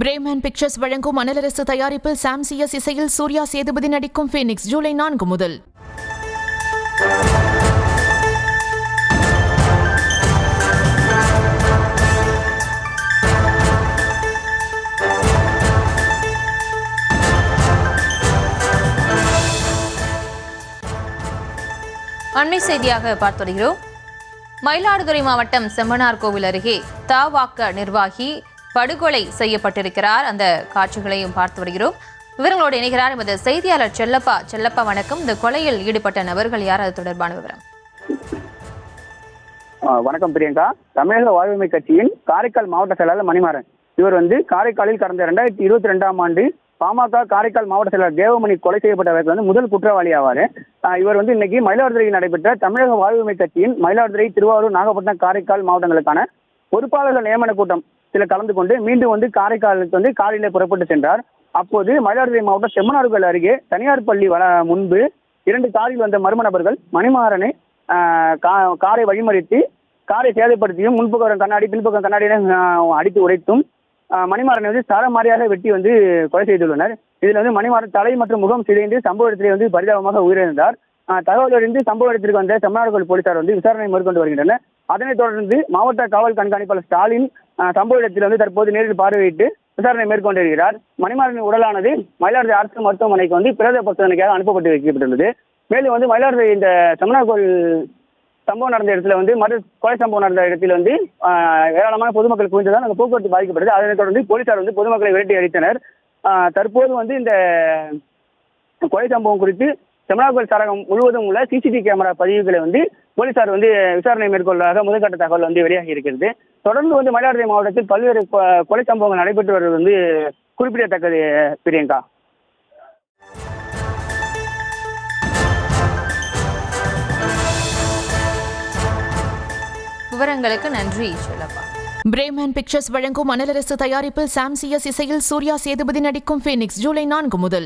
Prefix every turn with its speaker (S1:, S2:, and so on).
S1: Bremen pictures வழங்கும் அனலரசு தயாரிப்பில் சாம் CS இசையில் சூர்யா சேதுபதி நடிக்கும் ஃபீனிக்ஸ் ஜூலை 4 முதல்.
S2: அண்மை செய்தியாக பார்த்து வருகிறோம். மயிலாடுதுறை மாவட்டம் செம்மனார் கோவில் அருகே தவாக நிர்வாகி படுகொலை செய்யப்பட்டிருக்கிறார். அந்த காட்சிகளையும் பார்த்து வருகிறோம். விவரங்களோடு இணைகிறார் எமது செய்தியாளர் செல்லப்பா. செல்லப்பா வணக்கம். இந்த கொலையில் ஈடுபட்ட நபர்கள் யார், அது தொடர்பான விவரம்?
S3: வணக்கம் பிரியங்கா. தமிழக வாழ்வுரிமை கட்சியின் காரைக்கால் மாவட்ட செயலாளர் மணிமாறன் இவர் காரைக்காலில் கடந்த 2022ஆம் ஆண்டு பாமக காரைக்கால் மாவட்ட செயலாளர் தேவமணி கொலை செய்யப்பட்டவர்கள் முதல் குற்றவாளி ஆவார். இவர் இன்னைக்கு மயிலாடுதுறையில் நடைபெற்ற தமிழக வாழ்வுரிமை கட்சியின் மயிலாடுதுறை, திருவாரூர், நாகப்பட்டினம், காரைக்கால் மாவட்டங்களுக்கான பொறுப்பாளர்கள் நியமன கூட்டம் சில கலந்து கொண்டு மீண்டும் காரைக்காலுக்கு காலையில புறப்பட்டு சென்றார். அப்போது மயிலாடுதுறை மாவட்டம் செம்மனார்கள் அருகே தனியார் பள்ளி முன்பு 2 காரில் வந்த மர்ம நபர்கள் மணிமாறனை காரை வழிமறித்து காரை சேதப்படுத்தியும் முன்பக்கம் கண்ணாடி பின்பக்கம் கண்ணாடியை அடித்து உடைத்தும் மணிமாறனை சரமாரியாக வெட்டி கொலை செய்துள்ளனர். இதுல மணிமாறன் தலை மற்றும் முகம் சிதைந்து சம்பவ இடத்திலே பரிதாபமாக உயிரிழந்தார். தகவல் அறிந்து சம்பவ இடத்திற்கு வந்த செம்மனார்கள் போலீசார் விசாரணை மேற்கொண்டு வருகின்றனர். அதனைத் தொடர்ந்து மாவட்ட காவல் கண்காணிப்பாளர் ஸ்டாலின் சம்பவ இடத்தில் தற்போது நேரில் பார்வையிட்டு விசாரணை மேற்கொண்டு வருகிறார். மணிமாறனின் உடலானது மயிலாடுதுறை அரசு மருத்துவமனைக்கு பிரேத பரிசோதனைக்காக அனுப்பப்பட்டு வைக்கப்பட்டுள்ளது. மேலும் மயிலாடுதுறை இந்த செம்மனார் கோவில் சம்பவம் நடந்த இடத்துல கொலை சம்பவம் நடந்த இடத்தில் ஏராளமான பொதுமக்கள் குவிந்ததால் அங்கே போக்குவரத்து பாதிக்கப்பட்டது. அதனைத் தொடர்ந்து போலீசார் பொதுமக்களை விரட்டி அடித்தனர். தற்போது இந்த கொலை சம்பவம் குறித்து செம்மனார் கோவில் சரகம் முழுவதும் உள்ள சிசிடிவி கேமரா பதிவுகளை போலீசார் விசாரணை மேற்கொள்வதாக முதற்கட்ட தகவல் வெளியாகி இருக்கிறது. தொடர்ந்து மயிலாடுதுறை மாவட்டத்தில் பல்வேறு கொலை சம்பவங்கள் நடைபெற்று வருவது குறிப்பிடத்தக்கது பிரியங்கா.
S2: விவரங்களுக்கு நன்றி செல்லப்பா.
S1: பிரேமன் பிக்சர்ஸ் வழங்கும் அனலரசு தயாரிப்பில் சாம் சிஎஸ் இசையில் சூர்யா சேதுபதி நடிக்கும் ஃபீனிக்ஸ் ஜூலை 4 முதல்.